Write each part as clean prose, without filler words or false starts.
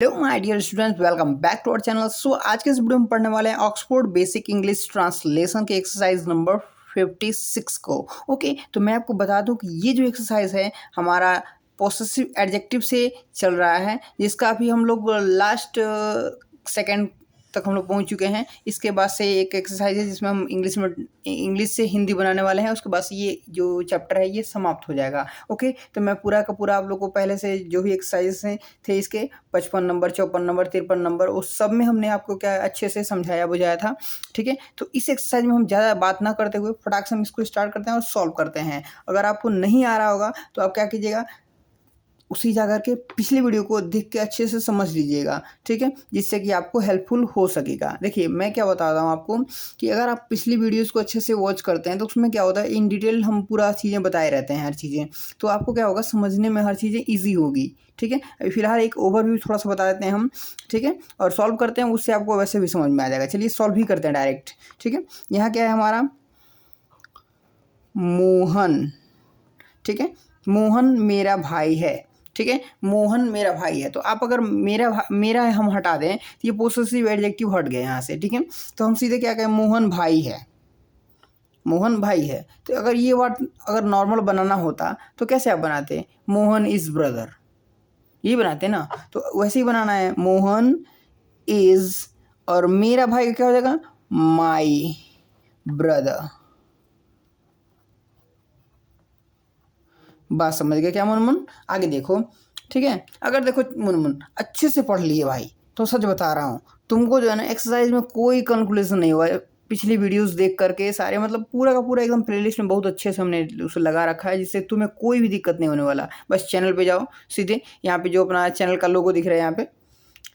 Hello my dear students, welcome back to our channel. So आज के इस video में पढ़ने वाले हैं ऑक्सफोर्ड बेसिक इंग्लिश ट्रांसलेशन के एक्सरसाइज नंबर 56 को। ओके, तो मैं आपको बता दूं कि ये जो एक्सरसाइज है हमारा पोसेसिव एडजेक्टिव से चल रहा है, जिसका अभी हम लोग लास्ट सेकंड तक हम लोग पहुंच चुके हैं। इसके बाद से एक एक्सरसाइज है जिसमें हम इंग्लिश से हिंदी बनाने वाले हैं। उसके बाद से ये जो चैप्टर है ये समाप्त हो जाएगा। ओके, तो मैं पूरा का पूरा आप लोग को पहले से जो भी एक्सरसाइज हैं थे इसके 55 नंबर, 54 नंबर, 53 नंबर, उस सब में हमने आपको क्या अच्छे से समझाया बुझाया था। ठीक है, तो इस एक्सरसाइज में हम ज़्यादा बात ना करते हुए फटाक से हम इसको स्टार्ट करते हैं और सॉल्व करते हैं। अगर आपको नहीं आ रहा होगा तो आप क्या कीजिएगा, उसी जाकर के पिछली वीडियो को देख के अच्छे से समझ लीजिएगा। ठीक है, जिससे कि आपको हेल्पफुल हो सकेगा। देखिए, मैं क्या बता रहा हूँ आपको कि अगर आप पिछली वीडियोस को अच्छे से वॉच करते हैं तो उसमें क्या होता है, इन डिटेल हम पूरा चीज़ें बताए रहते हैं, हर चीज़ें। तो आपको क्या होगा, समझने में हर चीज़ें ईजी होगी। ठीक है, अभी फिलहाल एक ओवरव्यू थोड़ा सा बता देते हैं हम। ठीक है, और सॉल्व करते हैं, उससे आपको वैसे भी समझ में आ जाएगा। चलिए सॉल्व ही करते हैं डायरेक्ट। ठीक है, यहाँ क्या है हमारा, मोहन। ठीक है, मोहन मेरा भाई है। ठीक है, मोहन मेरा भाई है। तो आप अगर मेरा हम हटा दें तो ये पोसेसिव एडजेक्टिव हट गए यहाँ से। ठीक है, तो हम सीधे क्या कहें, मोहन भाई है। मोहन भाई है। तो अगर ये वर्ड अगर नॉर्मल बनाना होता तो कैसे आप बनाते, मोहन इज ब्रदर, ये बनाते ना। तो वैसे ही बनाना है, मोहन इज, और मेरा भाई का क्या हो जाएगा, माई ब्रदर। बात समझ गए क्या मुनमुन? आगे देखो। ठीक है, अगर देखो मुनमुन अच्छे से पढ़ लिए भाई, तो सच बता रहा हूँ तुमको जो है ना एक्सरसाइज में कोई कंक्लूजन नहीं हुआ है। पिछली वीडियोस देख करके सारे मतलब पूरा का पूरा एकदम प्लेलिस्ट में बहुत अच्छे से हमने उसे लगा रखा है, जिससे तुम्हें कोई भी दिक्कत नहीं होने वाला। बस चैनल पे जाओ सीधे, यहाँ पे जो अपना चैनल का लोगो दिख रहा है यहाँ पे।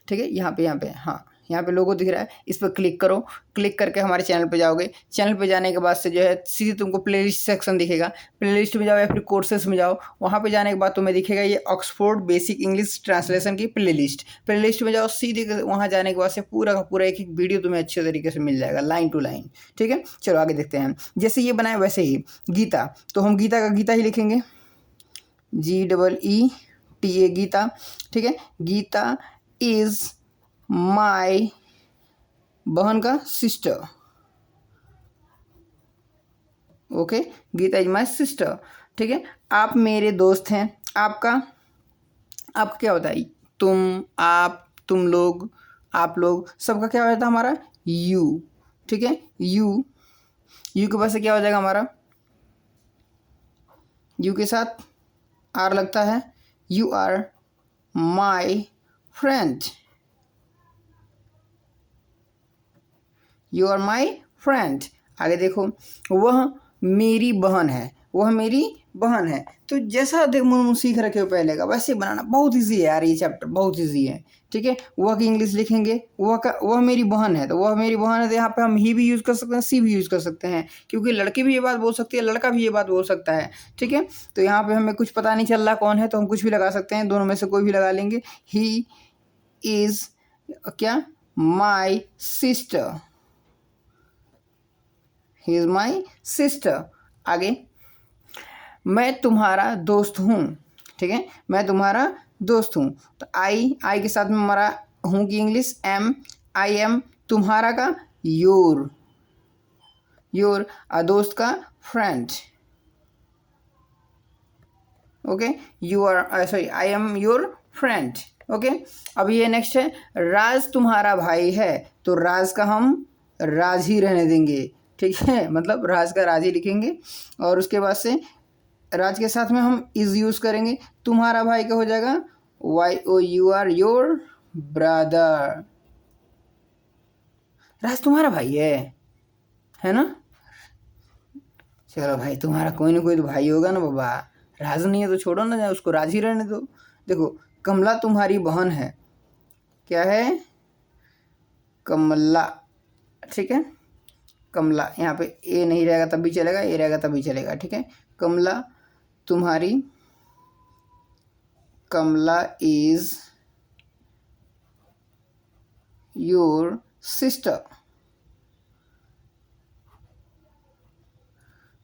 ठीक है, यहाँ पे हाँ, यहाँ पे लोगो दिख रहा है, इस पर क्लिक करो। क्लिक करके हमारे चैनल पे जाओगे। चैनल पे जाने के बाद से जो है सीधे तुमको प्लेलिस्ट सेक्शन दिखेगा। प्लेलिस्ट में जाओ या फिर कोर्सेस में जाओ। वहाँ पे जाने के बाद तुम्हें दिखेगा ये ऑक्सफोर्ड बेसिक इंग्लिश ट्रांसलेशन की प्लेलिस्ट। प्लेलिस्ट में जाओ सीधे, वहाँ जाने के बाद से पूरा का पूरा एक एक वीडियो तुम्हें अच्छे तरीके से मिल जाएगा, लाइन टू लाइन। ठीक है, चलो आगे देखते हैं। जैसे ये बनाए वैसे ही गीता, तो हम गीता का गीता ही लिखेंगे, GEETA, गीता। ठीक है, गीता इज माई, बहन का sister. Okay, Geeta is my sister. ठीक है, आप मेरे दोस्त हैं। आपका आपका क्या होता है, तुम, आप, तुम लोग, आप लोग, सबका क्या होता है हमारा, यू। ठीक है, यू, यू के पास से क्या हो जाएगा हमारा, यू के साथ आर लगता है, you are my friend, you are my friend. आगे देखो, वह मेरी बहन है, वह मेरी बहन है। तो जैसा देख मुन सीख रखे हो पहले का, वैसे बनाना बहुत इजी है यार, ये चैप्टर बहुत इजी है। ठीक है, वह की इंग्लिश लिखेंगे, वह मेरी बहन है, तो वह मेरी बहन है, तो यहाँ पे हम ही भी यूज़ कर सकते हैं, सी भी यूज़ कर सकते हैं, क्योंकि लड़की भी ये बात बोल सकती है, लड़का भी ये बात बोल सकता है। ठीक है, तो यहाँ पे हमें कुछ पता नहीं चल रहा कौन है, तो हम कुछ भी लगा सकते हैं, दोनों में से कोई भी लगा लेंगे। ही इज़ क्या, my sister, he is my sister. आगे, मैं तुम्हारा दोस्त हूँ। ठीक है, मैं तुम्हारा दोस्त हूँ। तो आई के साथ में हमारा हूँ की इंग्लिश एम, आई एम, तुम्हारा का योर, योर, दोस्त का friend. Okay, you are, sorry, I am your friend. Okay, अब ये नेक्स्ट है, राज तुम्हारा भाई है। तो राज का हम राज ही रहने देंगे। ठीक है, मतलब राज का राज ही लिखेंगे, और उसके बाद से राज के साथ में हम इज यूज करेंगे। तुम्हारा भाई का हो जाएगा YOUR, योर ब्रदर। राज तुम्हारा भाई है ना? चलो भाई, तुम्हारा कोई ना कोई तो भाई होगा ना बाबा। राज नहीं है तो छोड़ो ना, उसको राज ही रहने दो। देखो, कमला तुम्हारी बहन है, क्या है, कमला। ठीक है, कमला, यहाँ पे ए नहीं रहेगा तब भी चलेगा, ए रहेगा तब भी चलेगा। ठीक है, कमला तुम्हारी, Kamala is your sister,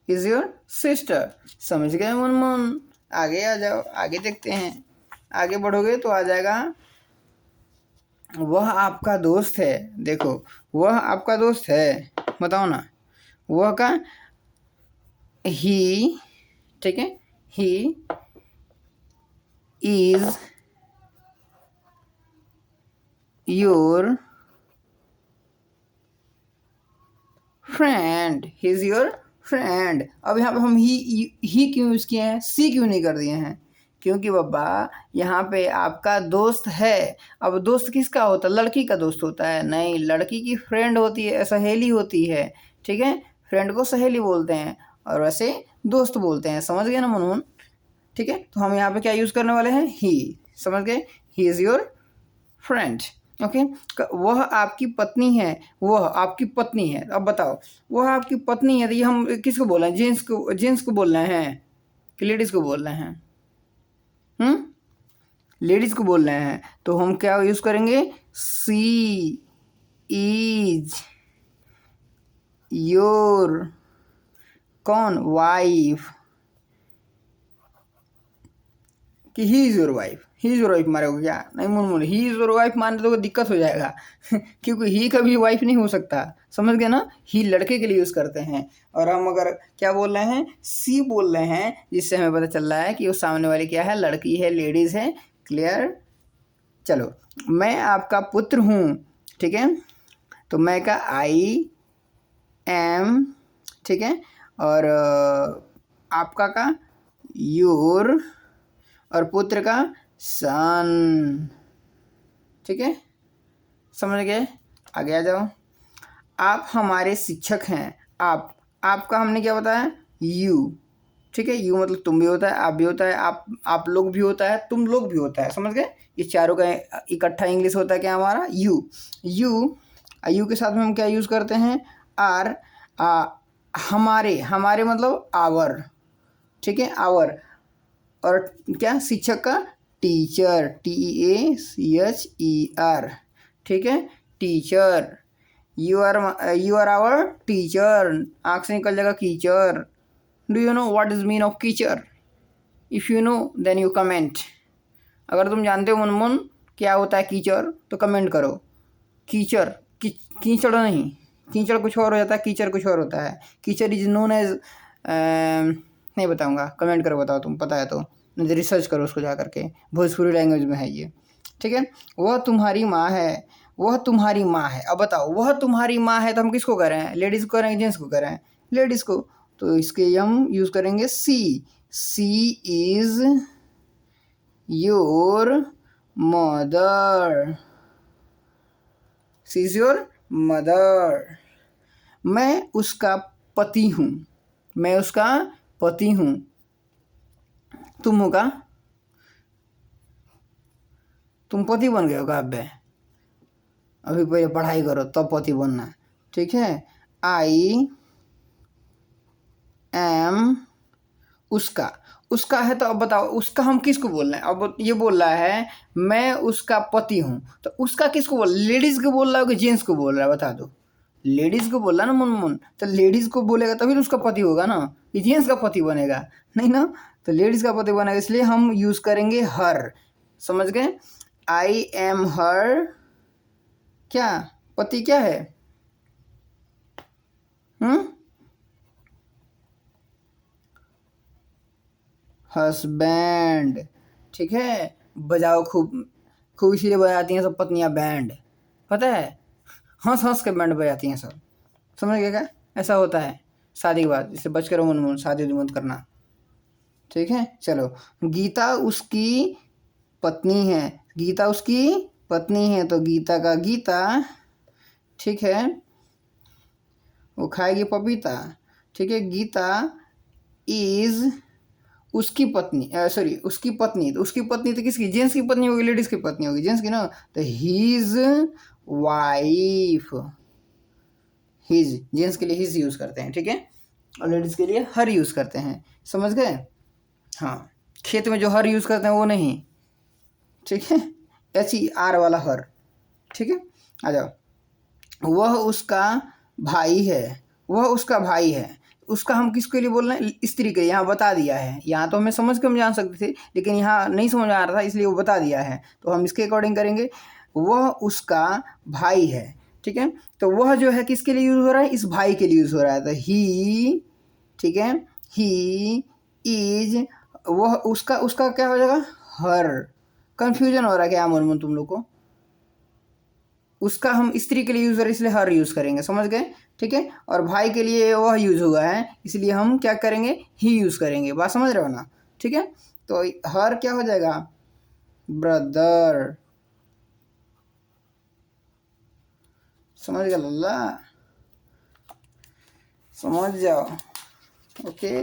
is your sister. समझ गए मुनमुन? आगे आ जाओ, आगे देखते हैं। आगे बढ़ोगे तो आ जाएगा वह आपका दोस्त है। देखो, वह आपका दोस्त है, बताओ ना। वह का ही, ठीक है, he is your friend, he is your friend. अब यहाँ पे हम ही क्यों यूज़ किए हैं, सी क्यों नहीं कर दिए हैं? क्योंकि बाबा यहाँ पे आपका दोस्त है। अब दोस्त किसका होता है? लड़की का दोस्त होता है? नहीं, लड़की की फ्रेंड होती है, सहेली होती है। ठीक है, फ्रेंड को सहेली बोलते हैं और वैसे दोस्त बोलते हैं। समझ गए ना मनमोहन? ठीक है, तो हम यहाँ पे क्या यूज़ करने वाले हैं? ही। समझ गए? He is your friend. Okay, वह आपकी पत्नी है। वह आपकी पत्नी है। अब बताओ, वह आपकी पत्नी है तो ये हम किसको बोल रहे हैं? जेंट्स को बोल रहे हैं कि लेडीज़ को बोल रहे हैं? लेडीज़ को बोल रहे हैं, तो हम क्या यूज़ करेंगे? सी इज योर कौन? वाइफ। कि he is your wife. He is your wife मारोगे क्या? नहीं Munmun, he is your wife मारने तो दिक्कत हो जाएगा क्योंकि ही कभी वाइफ नहीं हो सकता। समझ गए ना? ही लड़के के लिए यूज़ करते हैं और हम अगर क्या बोल रहे हैं? सी बोल रहे हैं, जिससे हमें पता चल रहा है कि वो सामने वाली क्या है? लड़की है, लेडीज़ है। क्लियर? चलो, मैं आपका पुत्र हूँ। ठीक है, तो मैं का आई एम, ठीक है, और आपका का योर, और पुत्र का सन। ठीक है, समझ गए? आगे आ जाओ। आप हमारे शिक्षक हैं। आपका हमने क्या बताया? यू। ठीक है, यू मतलब तुम भी होता है, आप भी होता है, आप लोग भी होता है, तुम लोग भी होता है। समझ गए? ये चारों का इकट्ठा इंग्लिश होता है क्या हमारा? यू। यू के साथ में हम क्या यूज़ करते हैं? आर। हमारे मतलब आवर। ठीक है, आवर। और क्या? शिक्षक का टीचर, TEACHER। ठीक है, teacher. You are our teacher. आँख से निकल जाएगा कीचर। Do you know what is mean of कीचर? If you know then you comment. अगर तुम जानते हो मुनमुन क्या होता है कीचर तो कमेंट करो। कीचर कीचड़ नहीं, कीचड़ कुछ और हो जाता है, कीचड़ कुछ और होता है। कीचड़ इज नोन एज, नहीं बताऊंगा, कमेंट करो, बताओ तुम पता है तो, नहीं रिसर्च करो उसको जा करके, भोजपुरी लैंग्वेज में है ये। ठीक है, वह तुम्हारी माँ है। वह तुम्हारी माँ है। अब बताओ, वह तुम्हारी माँ है तो हम किसको कर रहे हैं? लेडीज़ को कर रहे हैं, जेंट्स को कर रहे हैं? लेडीज़ को। तो इसके हम यूज़ करेंगे she is your mother. She is your mother. मैं उसका पति हूँ। मैं उसका पति हूँ। तुम हो का? तुम पति बन गए हो का? अभी पहले पढ़ाई करो तब पति बनना। ठीक है, आई एम उसका है। तो अब बताओ, उसका हम किसको बोल रहे हैं? अब ये बोल रहा है मैं उसका पति हूँ, तो उसका किसको बोल? लेडीज़ को बोल रहा है कि जेंट्स को बोल रहा है? बता दो। लेडीज़ को बोल रहा है ना मुनमुन, तो लेडीज़ को बोलेगा तभी तो उसका पति होगा ना, कि जेंट्स का पति बनेगा नहीं ना। तो लेडीज़ का पति बनेगा, इसलिए हम यूज़ करेंगे हर। समझ गए? आई एम हर क्या पति क्या है? हस्बैंड। ठीक है, बजाओ खूब खूब, इसीलिए बजाती हैं सब पत्नियां बैंड, पता है? हंस हंस के बैंड बजाती हैं सब। समझ गए क्या? ऐसा होता है शादी के बाद। इससे बच कर मुनमुन, शादी मत करना। ठीक है, चलो। गीता उसकी पत्नी है। गीता उसकी पत्नी है, तो गीता का गीता, ठीक है, वो खाएगी पपीता। ठीक है, गीता इज उसकी पत्नी, सॉरी उसकी पत्नी। तो उसकी पत्नी तो किसकी? जेंट्स की पत्नी होगी, लेडीज़ की पत्नी होगी? जेंट्स की ना। तो हीज वाइफ। हिज, जेंट्स के लिए हिज यूज़ करते हैं, ठीक है, और लेडीज़ के लिए हर यूज़ करते हैं। समझ गए? हाँ, खेत में जो हर यूज़ करते हैं वो नहीं। ठीक है, HER वाला हर। ठीक है, आ जाओ। वह उसका भाई है। वह उसका भाई है। उसका हम किसके लिए बोल रहे हैं? स्त्री के। यहाँ बता दिया है। यहाँ तो हमें समझ के हम जान सकते थे, लेकिन यहाँ नहीं समझ आ रहा था, इसलिए वो बता दिया है, तो हम इसके अकॉर्डिंग करेंगे। वह उसका भाई है, ठीक है। तो वह जो है किसके लिए यूज़ हो रहा है, इस भाई के लिए यूज़ हो रहा है, तो ही, ठीक है, ही इज, वह उसका, उसका क्या हो जाएगा, हर। कंफ्यूजन हो रहा है क्या मुनमुन तुम लोग को, उसका हम स्त्री के लिए यूज़ करें इसलिए हर यूज़ करेंगे, समझ गए, ठीक है। और भाई के लिए वह यूज़ हुआ है इसलिए हम क्या करेंगे, ही यूज़ करेंगे, बात समझ रहे हो ना, ठीक है। तो हर क्या हो जाएगा, ब्रदर, समझ गया लल्ला, समझ जाओ, ओके।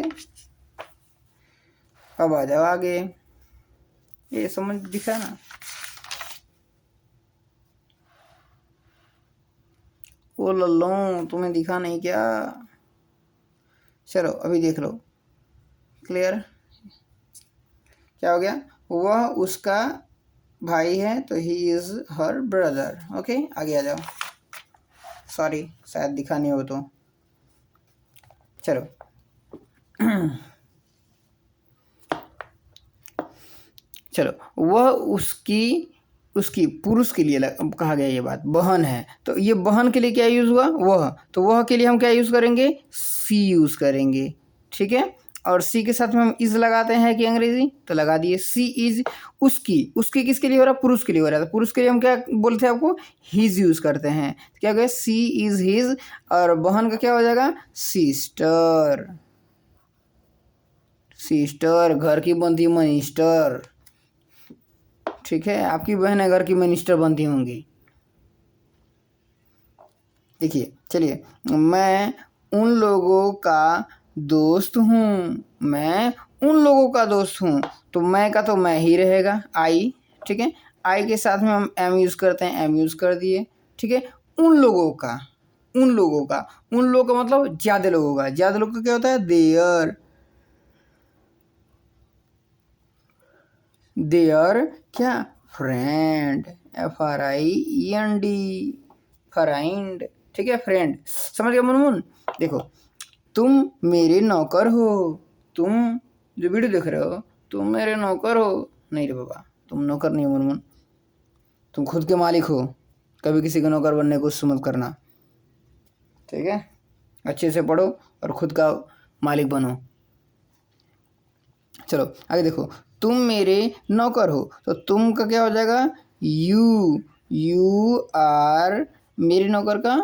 अब आ जाओ आगे, ये समझ दिखा ना, ओ लल्लो तुम्हें दिखा नहीं क्या, चलो अभी देख लो, क्लियर, क्या हो गया, वह उसका भाई है तो he is her brother, okay. आगे आ जाओ, सॉरी शायद दिखा नहीं हो तो, चलो चलो, वह उसकी, उसकी पुरुष के लिए कहा गया, ये बात बहन है, तो ये बहन के लिए क्या यूज़ हुआ, वह, तो वह के लिए हम क्या यूज़ करेंगे, सी यूज़ करेंगे, ठीक है। और सी के साथ में हम इज लगाते हैं कि अंग्रेजी, तो लगा दिए, सी इज उसकी, उसकी किसके लिए हो रहा है, पुरुष के लिए हो रहा है, तो पुरुष के लिए हम क्या बोलते हैं आपको, हिज यूज़ करते हैं, तो क्या गया, सी इज हिज, और बहन का क्या हो जाएगा, सिस्टर, सिस्टर घर की बनती मनिस्टर, ठीक है, आपकी बहन है घर की मिनिस्टर बनती होंगी। देखिए चलिए, मैं उन लोगों का दोस्त हूँ, मैं उन लोगों का दोस्त हूँ, तो मैं का तो मैं ही रहेगा, आई, ठीक है। आई के साथ में हम एम यूज़ करते हैं, एम यूज़ कर दिए, ठीक है। उन लोगों का, उन लोगों का, उन लोगों का मतलब ज़्यादा लोगों का, ज़्यादा लोगों का क्या होता है, देयर, देयर क्या, फ्रेंड, FRIEND, फ्राइंड, ठीक है, फ्रेंड, समझ गया मुनमुन। देखो, तुम मेरे नौकर हो, तुम जो वीडियो देख रहे हो तुम मेरे नौकर हो, नहीं रे बाबा, तुम नौकर नहीं हो मुनमुन, तुम खुद के मालिक हो, कभी किसी का नौकर बनने की कोशिश मत करना, ठीक है। अच्छे से पढ़ो और खुद का मालिक बनो। चलो आगे देखो, तुम मेरे नौकर हो, तो तुम का क्या हो जाएगा, यू आर, मेरे नौकर का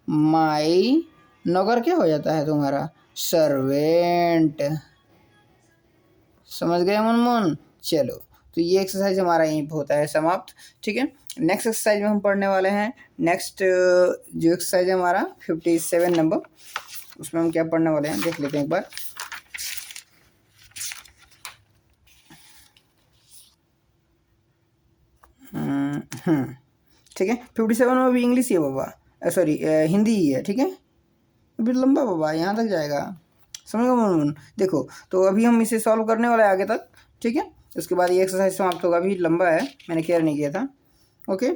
माई, नौकर क्या हो जाता है तुम्हारा, सर्वेंट, समझ गए मुनमुन। चलो, तो ये एक्सरसाइज हमारा यहीं पे होता है समाप्त, ठीक है। नेक्स्ट एक्सरसाइज में हम पढ़ने वाले हैं, नेक्स्ट जो एक्सरसाइज है हमारा 57 नंबर, उसमें हम क्या पढ़ने वाले हैं देख लेते हैं एक बार। ठीक है, 57 में भी इंग्लिश ही है बाबा, सॉरी हिंदी ही है, ठीक है, अभी लंबा बाबा यहाँ तक जाएगा, समझ गए मुनमुन। देखो, तो अभी हम इसे सॉल्व करने वाले हैं आगे तक, ठीक है, उसके बाद ये एक्सरसाइज समाप्त होगा, अभी लंबा है, मैंने केयर नहीं किया था, ओके।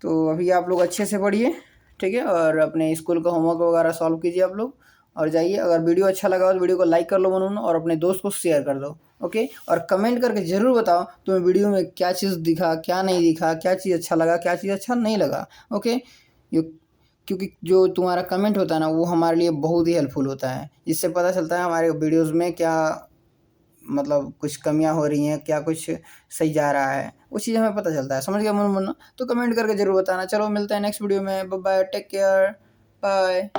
तो अभी आप लोग अच्छे से पढ़िए, ठीक है, और अपने स्कूल का होमवर्क वगैरह सॉल्व कीजिए आप लोग, और जाइए, अगर वीडियो अच्छा लगा हो तो वीडियो को लाइक कर लो मुनमुन, और अपने दोस्त को शेयर कर दो, ओके। और कमेंट करके ज़रूर बताओ तुम्हें वीडियो में क्या चीज़ दिखा, क्या नहीं दिखा, क्या चीज़ अच्छा लगा, क्या चीज़ अच्छा नहीं लगा, ओके। क्योंकि जो तुम्हारा कमेंट होता है ना, वो हमारे लिए बहुत ही हेल्पफुल होता है, इससे पता चलता है हमारे वीडियोज़ में क्या मतलब कुछ कमियां हो रही हैं, क्या कुछ सही जा रहा है, वो चीज़ हमें पता चलता है, समझ गया मुनमुन। तो कमेंट करके ज़रूर बताना। चलो मिलते हैं नेक्स्ट वीडियो में, bye bye, take care, bye.